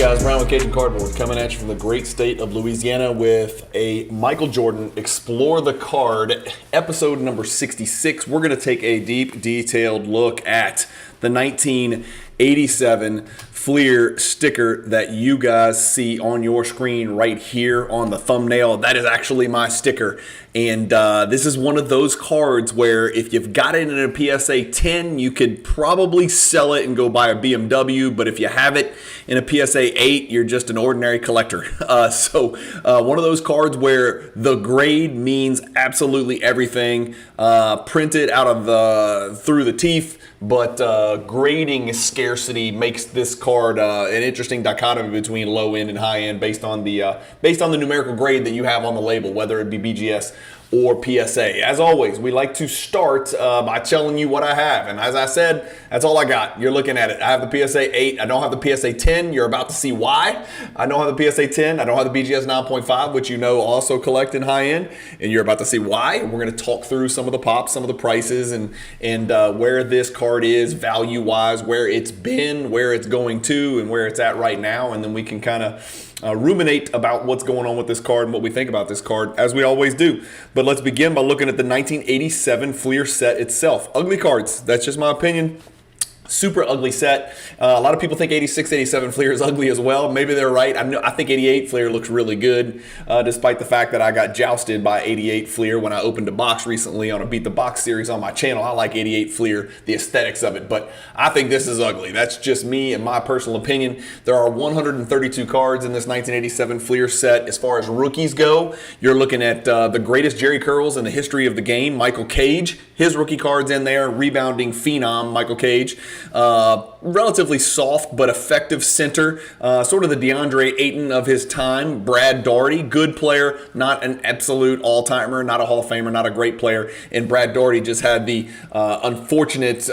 Guys, Brown with Cajun Cardboard coming at you from the great state of Louisiana with a Michael Jordan Explore the Card, episode number 66. We're going to take a deep, detailed look at the 1987 Fleer sticker that you guys see on your screen right here on the thumbnail. That is actually my sticker. And this is one of those cards where if you've got it in a PSA 10, you could probably sell it and go buy a BMW. But if you have it in a PSA 8, you're just an ordinary collector. So one of those cards where the grade means absolutely everything. Printed out of through the teeth. But grading scarcity makes this card an interesting dichotomy between low end and high end based on the numerical grade that you have on the label, whether it be BGS or PSA. As always, we like to start by telling you what I have. And as I said, that's all I got. You're looking at it. I have the PSA 8. I don't have the PSA 10. You're about to see why. I don't have the PSA 10. I don't have the BGS 9.5, which you know also collect in high end. And you're about to see why. We're going to talk through some of the pops, some of the prices, and where this card is value-wise, where it's been, where it's going to, and where it's at right now. And then we can kind of ruminate about what's going on with this card and what we think about this card, as we always do. But let's begin by looking at the 1987 Fleer set itself. Ugly cards. That's just my opinion. Super ugly set. A lot of people think 86, 87 Fleer is ugly as well. Maybe they're right. I think 88 Fleer looks really good, despite the fact that I got jousted by 88 Fleer when I opened a box recently on a Beat the Box series on my channel. I like 88 Fleer, the aesthetics of it, but I think this is ugly. That's just me and my personal opinion. There are 132 cards in this 1987 Fleer set. As far as rookies go, you're looking at the greatest Jerry Curls in the history of the game, Michael Cage. His rookie card's in there, rebounding phenom, Michael Cage. Relatively soft but effective center, sort of the DeAndre Ayton of his time. Brad Daugherty, good player, not an absolute all-timer, not a Hall of Famer, not a great player. And Brad Daugherty just had the unfortunate...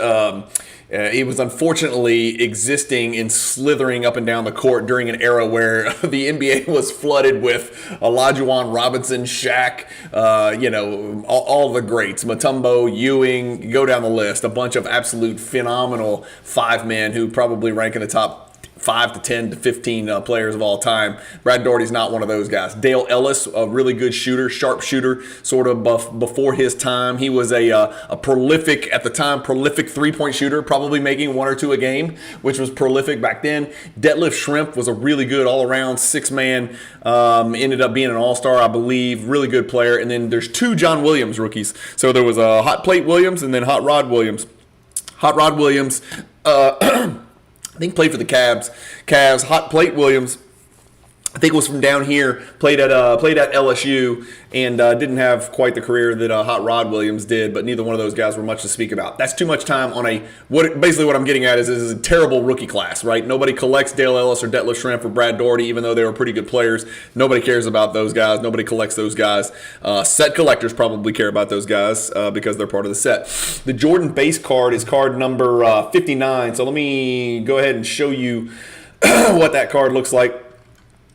he was unfortunately existing and slithering up and down the court during an era where the NBA was flooded with Olajuwon Robinson, Shaq, all the greats, Mutombo, Ewing, go down the list, a bunch of absolute phenomenal five-men who probably rank in the top 5 to 10 to 15 players of all time. Brad Daugherty's not one of those guys. Dale Ellis, a really good shooter, sharp shooter, sort of before his time. He was a prolific, at the time, prolific three-point shooter, probably making 1 or 2 a game, which was prolific back then. Detlef Schrempf was a really good all-around six-man, ended up being an all-star, I believe, really good player. And then there's 2 John Williams rookies. So there was Hot Plate Williams and then Hot Rod Williams. Hot Rod Williams, I think played for the Cavs. Hot Plate Williams, I think was from down here, played at LSU, and didn't have quite the career that Hot Rod Williams did, but neither one of those guys were much to speak about. That's too much time on basically what I'm getting at is a terrible rookie class, right? Nobody collects Dale Ellis or Detlef Schrempf or Brad Daugherty, even though they were pretty good players. Nobody cares about those guys. Nobody collects those guys. Set collectors probably care about those guys because they're part of the set. The Jordan base card is card number 59, so let me go ahead and show you what that card looks like.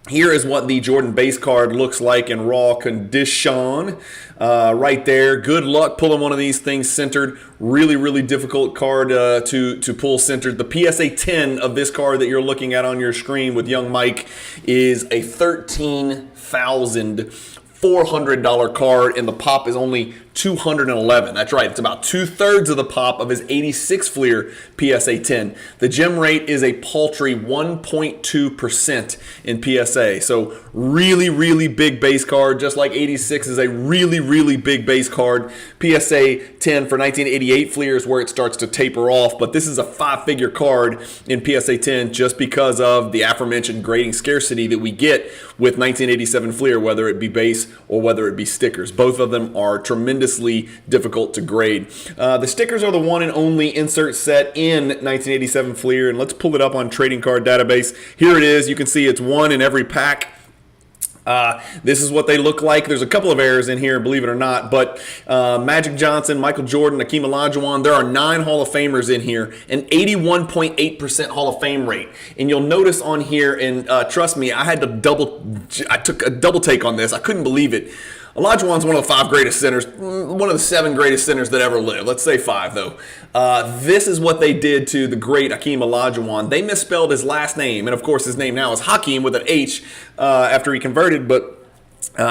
Here is what the Jordan base card looks like in raw condition right there. Good luck pulling one of these things centered. Really, really difficult card to pull centered. The PSA 10 of this card that you're looking at on your screen with young Mike is a $13,400 card, and the pop is only $211. That's right. It's about 2/3 of the pop of his 86 Fleer PSA 10. The gem rate is a paltry 1.2% in PSA. So really, really big base card, just like 86 is a really, really big base card. PSA 10 for 1988 Fleer is where it starts to taper off, but this is a 5-figure card in PSA 10 just because of the aforementioned grading scarcity that we get with 1987 Fleer, whether it be base or whether it be stickers. Both of them are tremendously difficult to grade. The stickers are the one and only insert set in 1987 Fleer, and let's pull it up on Trading Card Database. Here it is. You can see it's one in every pack. This is what they look like. There's a couple of errors in here, believe it or not, but Magic Johnson, Michael Jordan, Hakeem Olajuwon, there are 9 Hall of Famers in here, an 81.8% Hall of Fame rate. And you'll notice on here, and trust me, I took a double take on this. I couldn't believe it. Olajuwon's one of the 5 greatest centers, one of the 7 greatest centers that ever lived. Let's say 5, though. This is what they did to the great Hakeem Olajuwon. They misspelled his last name, and of course his name now is Hakeem with an H after he converted, but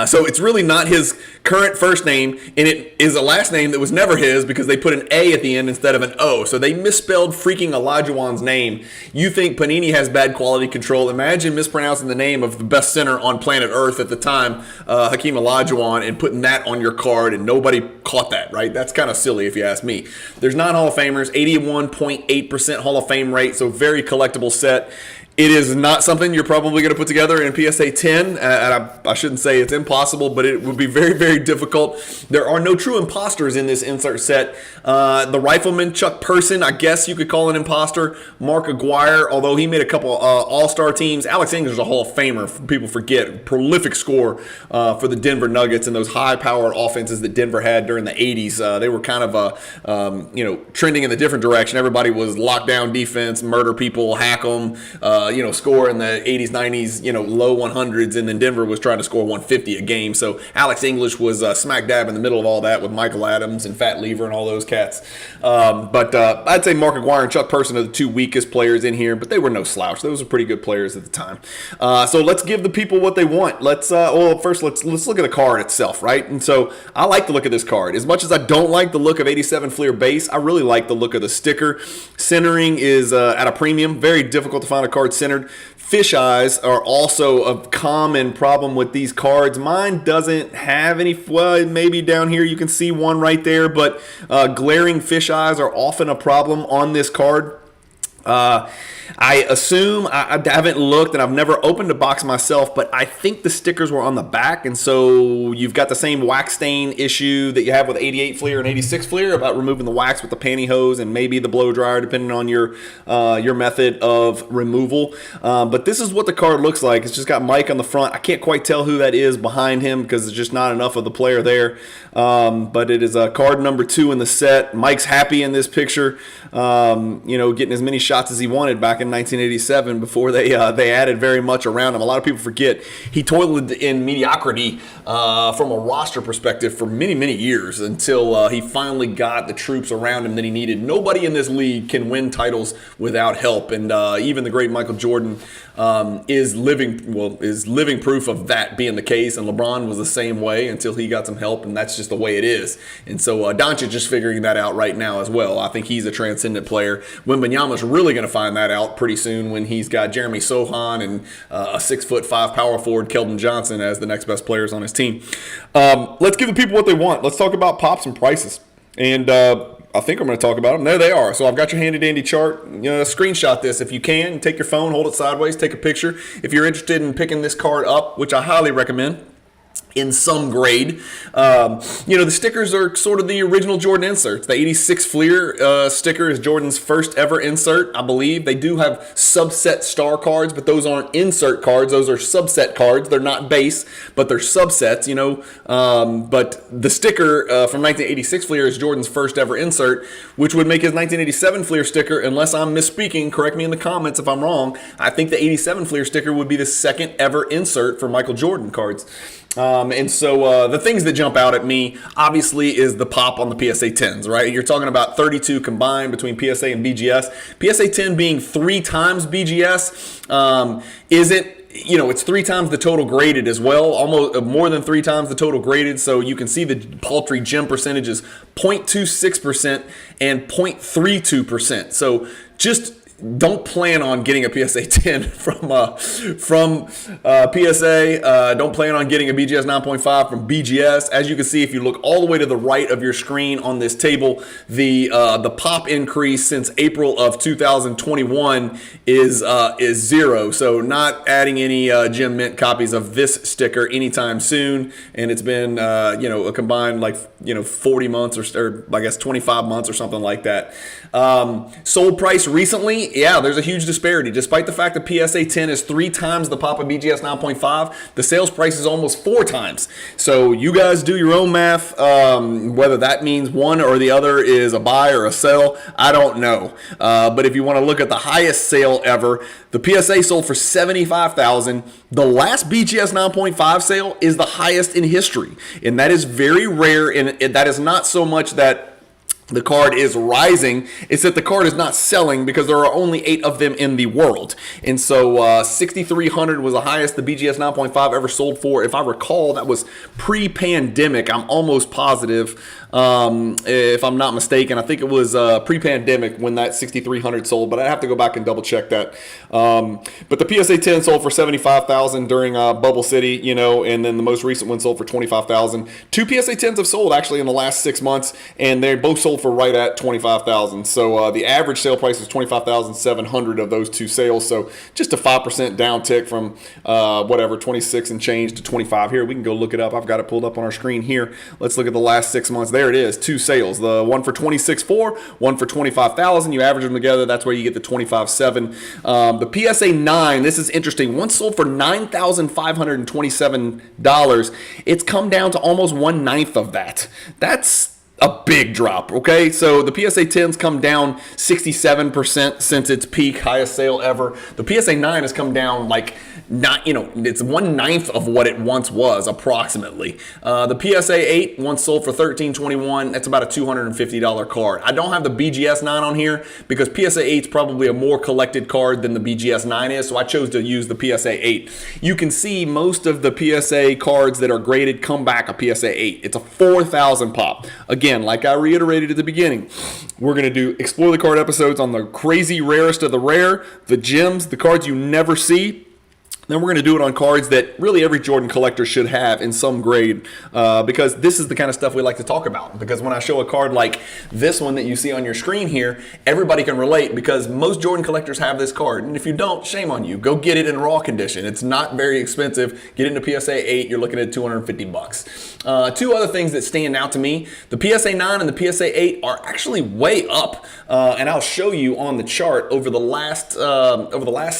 so it's really not his current first name, and it is a last name that was never his because they put an A at the end instead of an O. So they misspelled freaking Olajuwon's name. You think Panini has bad quality control. Imagine mispronouncing the name of the best center on planet Earth at the time, Hakeem Olajuwon, and putting that on your card, and nobody caught that, right? That's kind of silly if you ask me. There's 9 Hall of Famers, 81.8% Hall of Fame rate, so very collectible set. It is not something you're probably going to put together in PSA 10, and I shouldn't say it's impossible, but it would be very, very difficult. There are no true imposters in this insert set. The Rifleman, Chuck Person, I guess you could call an imposter. Mark Aguirre, although he made a couple all-star teams. Alex English is a Hall of Famer, people forget. Prolific score for the Denver Nuggets and those high-powered offenses that Denver had during the 80s. They were kind of trending in the different direction. Everybody was lockdown defense, murder people, hack them, score in the 80s, 90s, low 100s, and then Denver was trying to score 150 a game. So Alex English was smack dab in the middle of all that with Michael Adams and Fat Lever and all those cats. But I'd say Mark Aguirre and Chuck Person are the 2 weakest players in here, but they were no slouch. Those were pretty good players at the time. So let's give the people what they want. Let's first let's look at the card itself, right? And so I like the look of this card. As much as I don't like the look of 87 Fleer base, I really like the look of the sticker. Centering is at a premium. Very difficult to find a card centered. Fish eyes are also a common problem with these cards. Mine doesn't have any, well, maybe down here you can see one right there, but glaring fish eyes are often a problem on this card. I assume, I haven't looked and I've never opened a box myself, but I think the stickers were on the back, and so you've got the same wax stain issue that you have with 88 Fleer and 86 Fleer about removing the wax with the pantyhose and maybe the blow dryer depending on your method of removal. But this is what the card looks like. It's just got Mike on the front. I can't quite tell who that is behind him because there's just not enough of the player there. But it is card number 2 in the set. Mike's happy in this picture, getting as many shots as he wanted back in 1987 before they added very much around him. A lot of people forget he toiled in mediocrity from a roster perspective for many, many years until he finally got the troops around him that he needed. Nobody in this league can win titles without help, and even the great Michael Jordan is living proof of that being the case, and LeBron was the same way until he got some help, and that's just the way it is. And so Doncic just figuring that out right now as well. I think he's a transcendent player. Wembanyama's really going to find that out pretty soon when he's got Jeremy Sohan and a 6'5" power forward Keldon Johnson as the next best players on his team. Let's give the people what they want. Let's talk about pops and prices. And I think I'm going to talk about them. There they are. So I've got your handy dandy chart. Screenshot this if you can. Take your phone, hold it sideways, take a picture. If you're interested in picking this card up, which I highly recommend, in some grade. The stickers are sort of the original Jordan inserts. The 86 Fleer sticker is Jordan's first ever insert, I believe. They do have subset star cards, but those aren't insert cards. Those are subset cards. They're not base, but they're subsets, But the sticker from 1986 Fleer is Jordan's first ever insert, which would make his 1987 Fleer sticker, unless I'm misspeaking, correct me in the comments if I'm wrong, I think the 87 Fleer sticker would be the second ever insert for Michael Jordan cards. And so the things that jump out at me, obviously, is the pop on the PSA 10s, right? You're talking about 32 combined between PSA and BGS. PSA 10 being 3 times BGS isn't, it's 3 times the total graded as well, almost more than 3 times the total graded. So you can see the paltry gem percentages, 0.26% and 0.32%. So just don't plan on getting a PSA 10 from PSA. Don't plan on getting a BGS 9.5 from BGS. As you can see, if you look all the way to the right of your screen on this table, the pop increase since April of 2021 is 0. So not adding any Gem Mint copies of this sticker anytime soon. And it's been a combined 40 months or I guess 25 months or something like that. Sold price recently yeah, there's a huge disparity. Despite the fact that PSA 10 is 3 times the pop of BGS 9.5, the sales price is almost 4 times. So you guys do your own math. Whether that means one or the other is a buy or a sell, I don't know. But if you want to look at the highest sale ever, the PSA sold for $75,000. The last BGS 9.5 sale is the highest in history, and that is very rare. And that is not so much that the card is rising, it's that the card is not selling because there are only 8 of them in the world. And so 6,300 was the highest the BGS 9.5 ever sold for. If I recall, that was pre-pandemic. I'm almost positive, if I'm not mistaken. I think it was pre-pandemic when that 6,300 sold, but I have to go back and double check that. But the PSA 10 sold for $75,000 during Bubble City, you know, and then the most recent one sold for $25,000. 2 PSA 10s have sold actually in the last 6 months, and they both sold for right at $25,000. So the average sale price was $25,700 of those 2 sales. So just a 5% downtick from 26 and change to 25 here. We can go look it up. I've got it pulled up on our screen here. Let's look at the last 6 months. There it is, 2 sales. The one for $26,400, one for $25,000. You average them together, that's where you get the $25,700. The PSA 9, this is interesting. One sold for $9,527. It's come down to almost 1/9 of that. That's a big drop, okay? So the PSA 10's come down 67% since its peak, highest sale ever. The PSA 9 has come down like, not, you know, it's 1/9 of what it once was, approximately. The PSA 8 once sold for $13.21. That's about a $250 card. I don't have the BGS 9 on here because PSA 8 is probably a more collected card than the BGS 9 is, so I chose to use the PSA 8. You can see most of the PSA cards that are graded come back a PSA 8. It's a 4,000 pop. Again, like I reiterated at the beginning, we're going to do Explore the Card episodes on the crazy rarest of the rare, the gems, the cards you never see. Then we're going to do it on cards that really every Jordan collector should have in some grade, because this is the kind of stuff we like to talk about. Because when I show a card like this one that you see on your screen here, everybody can relate because most Jordan collectors have this card. And if you don't, shame on you. Go get it in raw condition. It's not very expensive. Get it into PSA 8. You're looking at $250. 2 other things that stand out to me. The PSA 9 and the PSA 8 are actually way up. And I'll show you on the chart over the last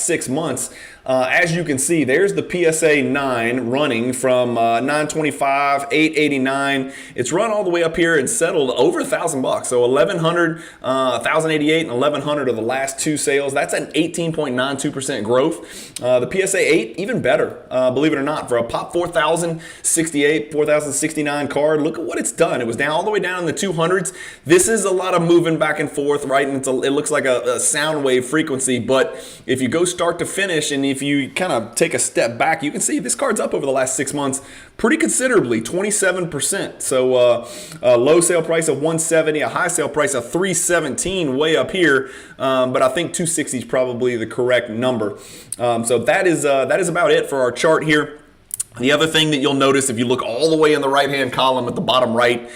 6 months. As you can see, there's the PSA 9 running from 925, 889. It's run all the way up here and settled over $1,000. So 1,100, 1,088, and 1,100 of the last 2 sales. That's an 18.92% growth. The PSA 8, even better, believe it or not, for a pop 4,068, 4,069 card. Look at what it's done. It was down all the way down in the 200s. This is a lot of moving back and forth, right? And it looks like a sound wave frequency, but if you go start to finish and if you kind of take a step back, you can see this card's up over the last 6 months pretty considerably, 27%. So a low sale price of $170, a high sale price of $317 way up here, but I think $260 is probably the correct number. So that is about it for our chart here. The other thing that you'll notice if you look all the way in the right-hand column at the bottom right,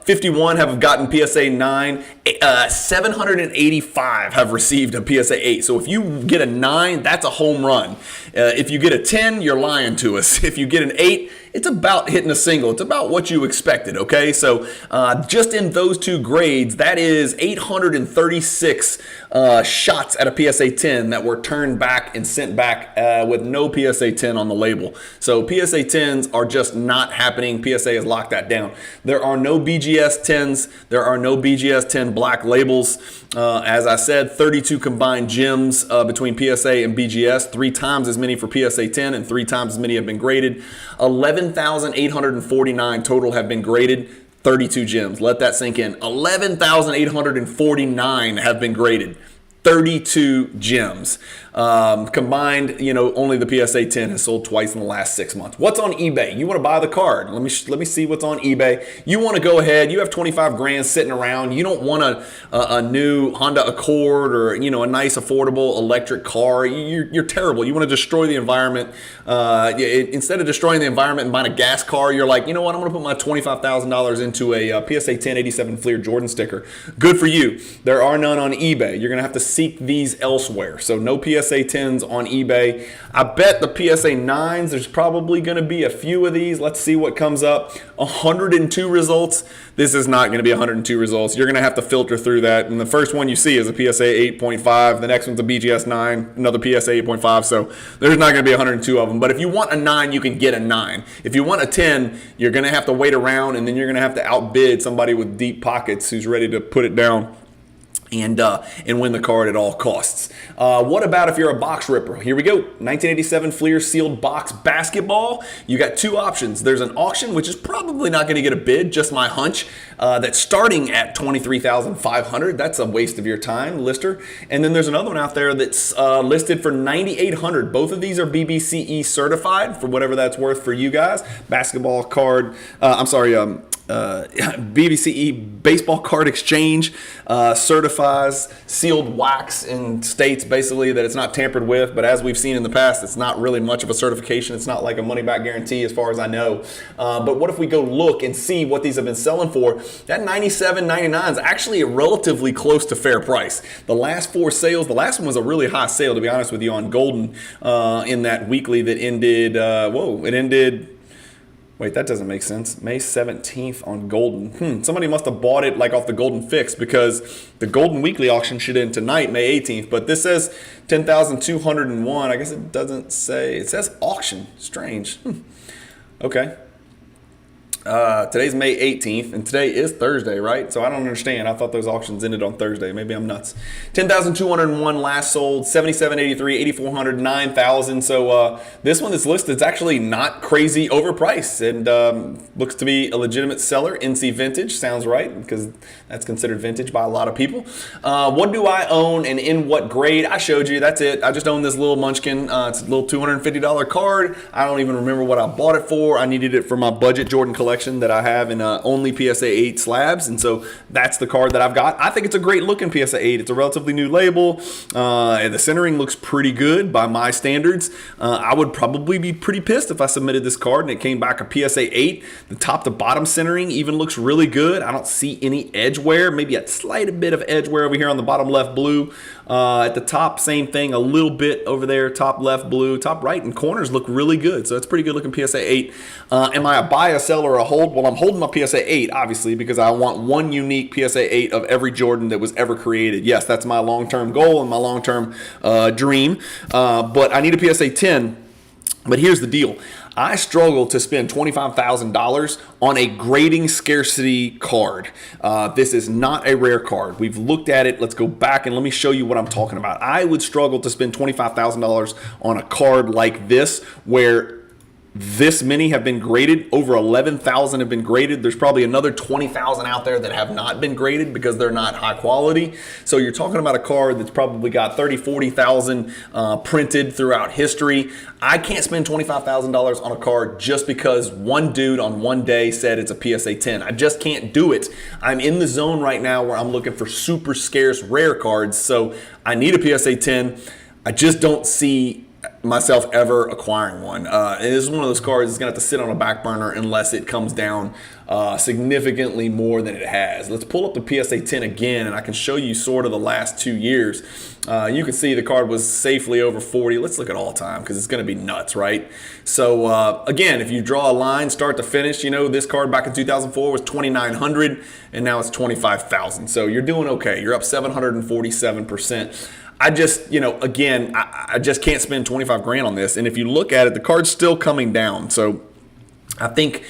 51 have gotten PSA 9, 785 have received a PSA 8. So if you get a 9, that's a home run. If you get a 10, you're lying to us. If you get an 8, it's about hitting a single. It's about what you expected, okay? So just in those 2 grades, that is 836 shots at a PSA 10 that were turned back and sent back with no PSA 10 on the label. So PSA 10s are just not happening. PSA has locked that down. There are no BGS 10s. There are no BGS 10 black labels. As I said, 32 combined gems between PSA and BGS, 3 times as many for PSA 10 and 3 times as many have been graded. 11,849 total have been graded. 32 gems. Let that sink in. 11,849 have been graded. 32 gems. Combined, you know, only the PSA 10 has sold twice in the last 6 months. What's on eBay? You want to buy the card. Let me see what's on eBay. You want to go ahead. You have 25 grand sitting around. You don't want a new Honda Accord or, you know, a nice affordable electric car. You're terrible. You want to destroy the environment. Instead of destroying the environment and buying a gas car, you're like, you know what? I'm going to put my $25,000 into a PSA 1087 Fleer Jordan sticker. Good for you. There are none on eBay. You're going to have to seek these elsewhere. So no PSA PSA 10s on eBay. I bet the PSA 9s, there's probably going to be a few of these. Let's see what comes up. 102 results. This is not going to be 102 results. You're going to have to filter through that. And the first one you see is a PSA 8.5. The next one's a BGS 9, another PSA 8.5. So there's not going to be 102 of them. But if you want a 9, you can get a 9. If you want a 10, you're going to have to wait around, and then you're going to have to outbid somebody with deep pockets who's ready to put it down and win the card at all costs. What about if you're a box ripper? Here we go. 1987 Fleer sealed box basketball. You got two options. There's an auction, which is probably not going to get a bid, just my hunch, that's starting at $23,500. That's a waste of your time, lister. And then there's another one out there that's listed for $9,800. Both of these are BBCE certified, for whatever that's worth for you guys. Basketball card, BBCE Baseball Card Exchange certifies sealed wax and states basically that it's not tampered with. But as we've seen in the past, it's not really much of a certification. It's not like a money back guarantee as far as I know. But what if we go look and see what these have been selling for? That $97, $99 is actually relatively close to fair price. The last four sales, the last one was a really high sale, to be honest with you, on Golden in that weekly that ended, wait, that doesn't make sense. May 17th on Golden. Somebody must have bought it like off the Golden Fix, because the Golden Weekly Auction should end tonight, May 18th. But this says 10,201. I guess it doesn't say. It says auction. Strange. Okay. Today's May 18th, and today is Thursday, right? So I don't understand. I thought those auctions ended on Thursday. Maybe I'm nuts. 10,201 last sold, 7,783, 8,400, 9,000. So this one that's listed is actually not crazy overpriced, and looks to be a legitimate seller. NC Vintage sounds right, because that's considered vintage by a lot of people. What do I own and in what grade? I showed you. That's it. I just own this little Munchkin. It's a little $250 card. I don't even remember what I bought it for. I needed it for my budget Jordan collection that I have in only PSA 8 slabs, and so that's the card that I've got. I think it's a great looking PSA 8. It's a relatively new label, and the centering looks pretty good by my standards. I would probably be pretty pissed if I submitted this card and it came back a PSA 8. The top to bottom centering even looks really good. I don't see any edge wear, maybe a slight bit of edge wear over here on the bottom left blue. At the top, same thing, a little bit over there, top left blue, top right, and corners look really good. So it's pretty good looking PSA 8. Am I a buy, a sell, or a hold? Well, I'm holding my PSA 8, obviously, because I want one unique PSA 8 of every Jordan that was ever created. Yes, that's my long-term goal and my long-term dream. But I need a PSA 10. But here's the deal. I struggle to spend $25,000 on a grading scarcity card. This is not a rare card. We've looked at it. Let's go back and let me show you what I'm talking about. I would struggle to spend $25,000 on a card like this, where this many have been graded. Over 11,000 have been graded. There's probably another 20,000 out there that have not been graded because they're not high quality. So you're talking about a card that's probably got 30, 40,000 printed throughout history. I can't spend $25,000 on a card just because one dude on one day said it's a PSA 10. I just can't do it. I'm in the zone right now where I'm looking for super scarce rare cards. So I need a PSA 10. I just don't see myself ever acquiring one. It is one of those cards that's gonna have to sit on a back burner unless it comes down significantly more than it has. Let's pull up the PSA 10 again, and I can show you sort of the last 2 years. You can see the card was safely over 40. Let's look at all time, because it's gonna be nuts, right? So again, if you draw a line start to finish, you know, this card back in 2004 was 2,900, and now it's 25,000. So you're doing okay. You're up 747%. I just, again, I just can't spend 25 grand on this. And if you look at it, the card's still coming down. So I think,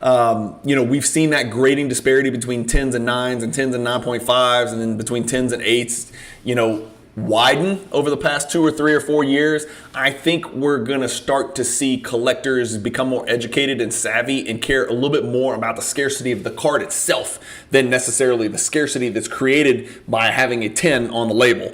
we've seen that grading disparity between 10s and 9s and 10s and 9.5s, and then between 10s and 8s, widen over the past 2 or 3 or 4 years. I think we're going to start to see collectors become more educated and savvy and care a little bit more about the scarcity of the card itself than necessarily the scarcity that's created by having a 10 on the label.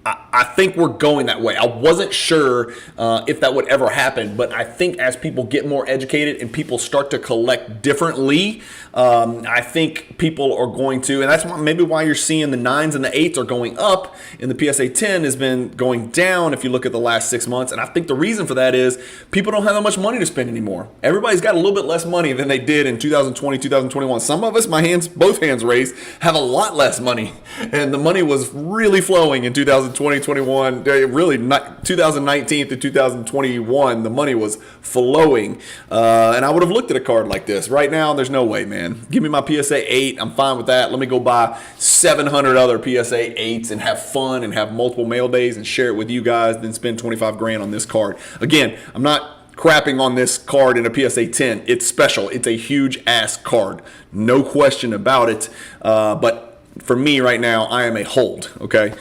I think we're going that way. I wasn't sure if that would ever happen, but I think as people get more educated and people start to collect differently, I think people are going to, and that's maybe why you're seeing the 9s and the 8s are going up, and the PSA 10 has been going down if you look at the last 6 months. And I think the reason for that is people don't have that much money to spend anymore. Everybody's got a little bit less money than they did in 2020, 2021. Some of us, both hands raised, have a lot less money, and the money was really flowing in 2020, 2021, really not 2019 to 2021, the money was flowing. And I would have looked at a card like this. Right now, there's no way, man. Give me my PSA 8. I'm fine with that. Let me go buy 700 other PSA 8s and have fun and have multiple mail days and share it with you guys, then spend 25 grand on this card. Again, I'm not crapping on this card in a PSA 10. It's special. It's a huge ass card. No question about it. But for me right now, I am a hold, okay?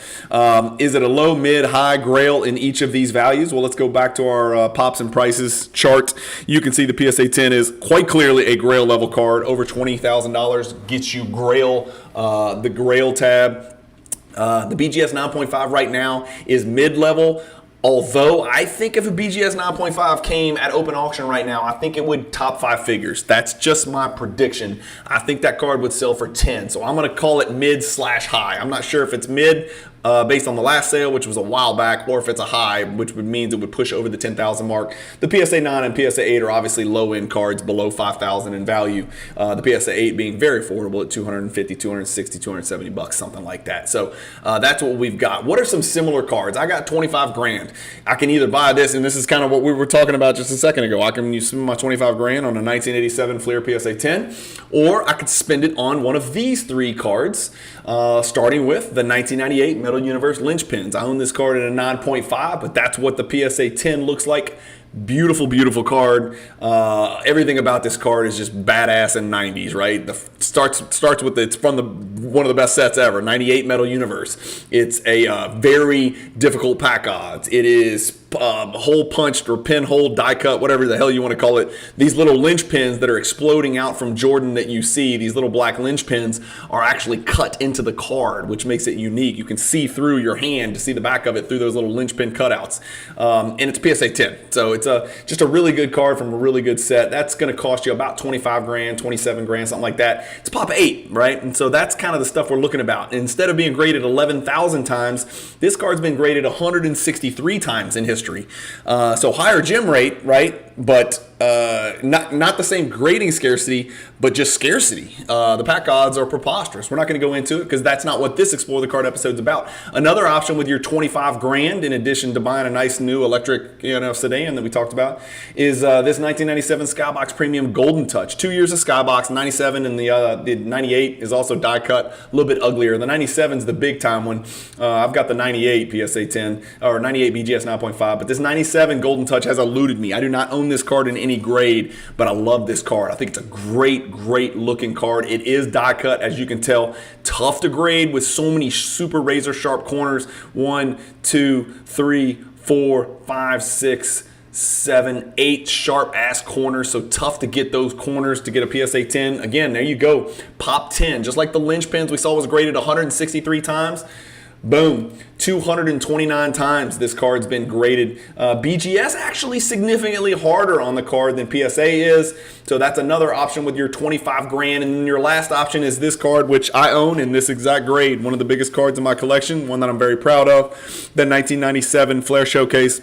Is it a low, mid, high, grail in each of these values? Well, let's go back to our pops and prices chart. You can see the PSA 10 is quite clearly a grail level card. Over $20,000 gets you grail, the grail tab. The BGS 9.5 right now is mid-level. Although I think if a BGS 9.5 came at open auction right now, I think it would top 5 figures. That's just my prediction. I think that card would sell for 10. So I'm going to call it mid/high. I'm not sure if it's mid based on the last sale, which was a while back, or if it's a high, which would mean it would push over the 10,000 mark. The PSA 9 and PSA 8 are obviously low-end cards below 5,000 in value. The PSA 8 being very affordable at 250, 260, 270 bucks, something like that. So that's what we've got. What are some similar cards? I got 25 grand. I can either buy this, and this is kind of what we were talking about just a second ago. I can spend my 25 grand on a 1987 Fleer PSA 10, or I could spend it on one of these 3 cards, starting with the 1998 Metal Universe Linchpins. I own this card at a 9.5, but that's what the PSA 10 looks like. Beautiful, beautiful card. Everything about this card is just badass in 90s, right? Starts with it's from one of the best sets ever, 98 Metal Universe. It's a very difficult pack odds. It is hole punched or pinhole, die cut, whatever the hell you want to call it. These little linchpins that are exploding out from Jordan that you see, these little black linchpins, are actually cut into the card, which makes it unique. You can see through your hand to see the back of it through those little linchpin cutouts. And it's PSA 10. So it's just a really good card from a really good set. That's going to cost you about 25 grand, 27 grand, something like that. It's pop 8, right? And so that's kind of the stuff we're looking about. And instead of being graded 11,000 times, this card's been graded 163 times in history. So higher gem rate, right? But not the same grading scarcity, but just scarcity. The pack odds are preposterous. We're not going to go into it because that's not what this Explore the Card episode is about. Another option with your 25 grand, in addition to buying a nice new electric sedan that we talked about, is this 1997 Skybox Premium Golden Touch. 2 years of Skybox, 97, and the 98 is also die cut, a little bit uglier. The 97 is the big time one. I've got the 98 PSA 10 or 98 BGS 9.5, but this 97 Golden Touch has eluded me. I do not own this card in any grade, but I love this card. I think it's a great looking card. It is die cut, as you can tell. Tough to grade with so many super razor sharp corners. 1, 2, 3, 4, 5, 6, 7, 8 sharp ass corners. So tough to get those corners to get a PSA 10. Again, there you go. Pop 10. Just like the linchpins we saw was graded 163 times. Boom, 229 times this card's been graded. BGS actually significantly harder on the card than PSA is. So that's another option with your 25 grand. And then your last option is this card, which I own in this exact grade. One of the biggest cards in my collection, one that I'm very proud of. The 1997 Flair Showcase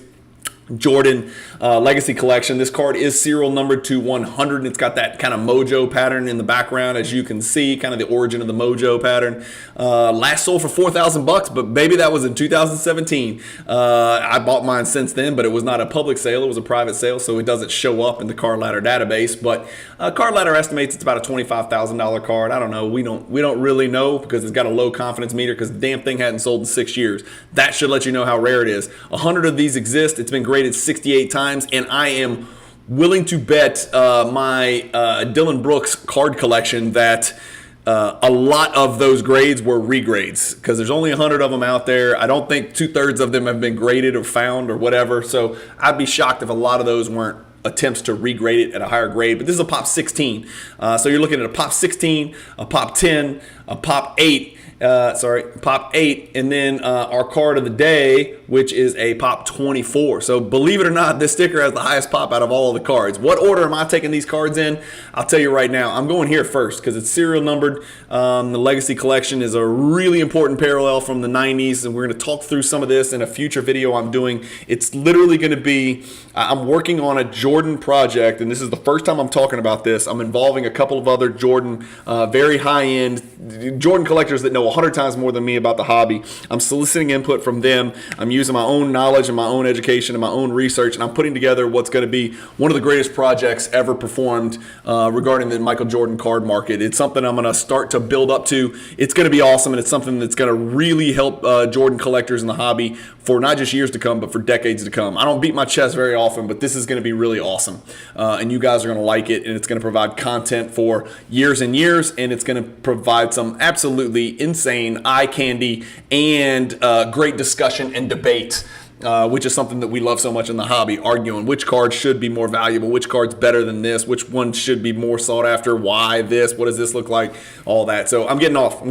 Jordan Legacy Collection. This card is serial numbered to 100. It's got that kind of mojo pattern in the background, as you can see, kind of the origin of the mojo pattern. Last sold for 4,000 bucks, but baby, that was in 2017. I bought mine since then, but it was not a public sale. It was a private sale, so it doesn't show up in the Card Ladder database. But Card Ladder estimates it's about a $25,000 card. I don't know. We don't really know because it's got a low confidence meter because the damn thing hadn't sold in 6 years. That should let you know how rare it is. 100 of these exist. It's been graded 68 times, and I am willing to bet my Dylan Brooks card collection that a lot of those grades were regrades because there's only 100 of them out there. I don't think 2/3 of them have been graded or found or whatever. So I'd be shocked if a lot of those weren't attempts to regrade it at a higher grade. But this is a pop 16. So you're looking at a pop 16, a pop 10, a pop 8. Pop 8, and then our card of the day, which is a pop 24. So believe it or not, this sticker has the highest pop out of all of the cards. What order am I taking these cards in? I'll tell you right now. I'm going here first because it's serial numbered. The Legacy Collection is a really important parallel from the 90s, and we're going to talk through some of this in a future video I'm doing. It's literally going to be, I'm working on a Jordan project, and this is the first time I'm talking about this. I'm involving a couple of other Jordan, very high-end, Jordan collectors that know 100 times more than me about the hobby. I'm soliciting input from them. I'm using my own knowledge and my own education and my own research, and I'm putting together what's going to be one of the greatest projects ever performed regarding the Michael Jordan card market. It's something I'm going to start to build up to. It's going to be awesome, and it's something that's going to really help Jordan collectors in the hobby for not just years to come, but for decades to come. I don't beat my chest very often, but this is going to be really awesome, and you guys are going to like it, and it's going to provide content for years and years, and it's going to provide some absolutely insane eye candy and great discussion and debate, which is something that we love so much in the hobby, arguing which card should be more valuable, which card's better than this, which one should be more sought after, why this, what does this look like, all that. So I'm getting off.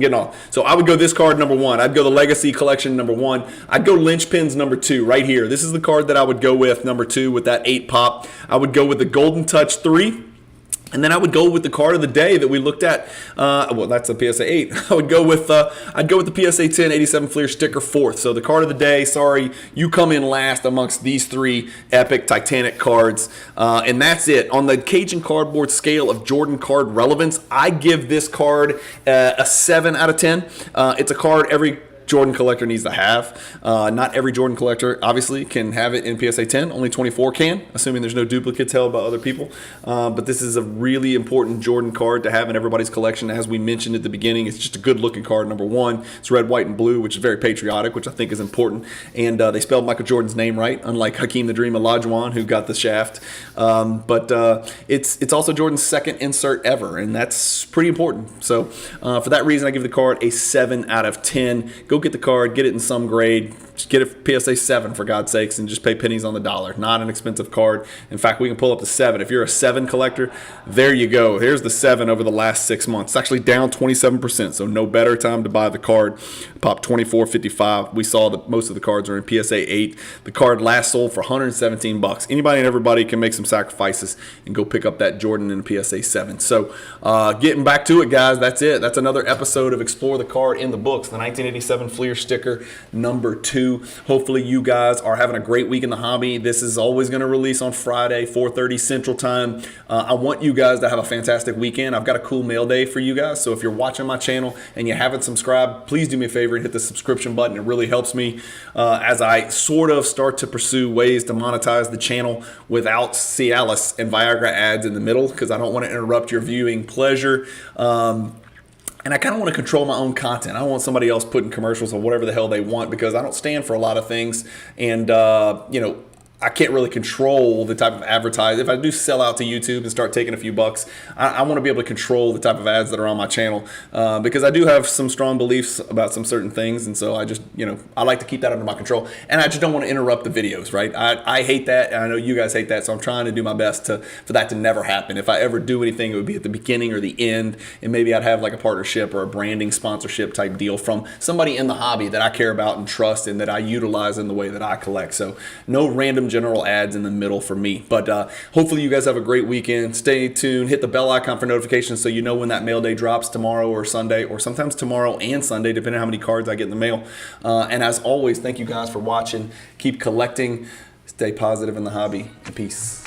So I would go this card number 1. I'd go the Legacy Collection number 1. I'd go Lynchpins number 2 right here. This is the card that I would go with, number 2, with that 8 pop. I would go with the Golden Touch 3. And then I would go with the card of the day that we looked at. Well, that's a PSA 8. I'd go with the PSA 10 87 Fleer sticker 4th. So the card of the day, sorry, you come in last amongst these 3 epic Titanic cards. And that's it. On the Cajun cardboard scale of Jordan card relevance, I give this card a 7 out of 10. It's a card every Jordan collector needs to have. Not every Jordan collector, obviously, can have it in PSA 10. Only 24 can, assuming there's no duplicates held by other people. But this is a really important Jordan card to have in everybody's collection. As we mentioned at the beginning, it's just a good-looking card, number 1. It's red, white, and blue, which is very patriotic, which I think is important. And they spelled Michael Jordan's name right, unlike Hakeem the Dream Olajuwon, who got the shaft. But it's also Jordan's second insert ever, and that's pretty important. So for that reason, I give the card a 7 out of 10. Go get the card, get it in some grade, just get it PSA 7 for God's sakes, and just pay pennies on the dollar. Not an expensive card. In fact, we can pull up the 7. If you're a 7 collector, there you go. Here's the 7 over the last 6 months. It's actually down 27%, so no better time to buy the card. Pop 24.55. We saw that most of the cards are in PSA 8. The card last sold for $117. Anybody and everybody can make some sacrifices and go pick up that Jordan in a PSA 7. So getting back to it, guys, that's it. That's another episode of Explore the Card in the Books, the 1987 Fleer sticker number 2. Hopefully you guys are having a great week in the hobby. This is always going to release on Friday, 4:30 Central Time. I want you guys to have a fantastic weekend. I've got a cool mail day for you guys, so if you're watching my channel and you haven't subscribed, please do me a favor and hit the subscription button. It really helps me as I sort of start to pursue ways to monetize the channel without Cialis and Viagra ads in the middle, because I don't want to interrupt your viewing pleasure. And I kind of want to control my own content. I don't want somebody else putting commercials or whatever the hell they want, because I don't stand for a lot of things. And, I can't really control the type of advertising. If I do sell out to YouTube and start taking a few bucks, I want to be able to control the type of ads that are on my channel, because I do have some strong beliefs about some certain things. And so I just, I like to keep that under my control. And I just don't want to interrupt the videos, right? I hate that. And I know you guys hate that. So I'm trying to do my best for that to never happen. If I ever do anything, it would be at the beginning or the end. And maybe I'd have like a partnership or a branding sponsorship type deal from somebody in the hobby that I care about and trust and that I utilize in the way that I collect. So no random general ads in the middle for me. But hopefully you guys have a great weekend. Stay tuned. Hit the bell icon for notifications so you know when that mail day drops tomorrow or Sunday, or sometimes tomorrow and Sunday, depending on how many cards I get in the mail. And as always, thank you guys for watching. Keep collecting. Stay positive in the hobby. Peace.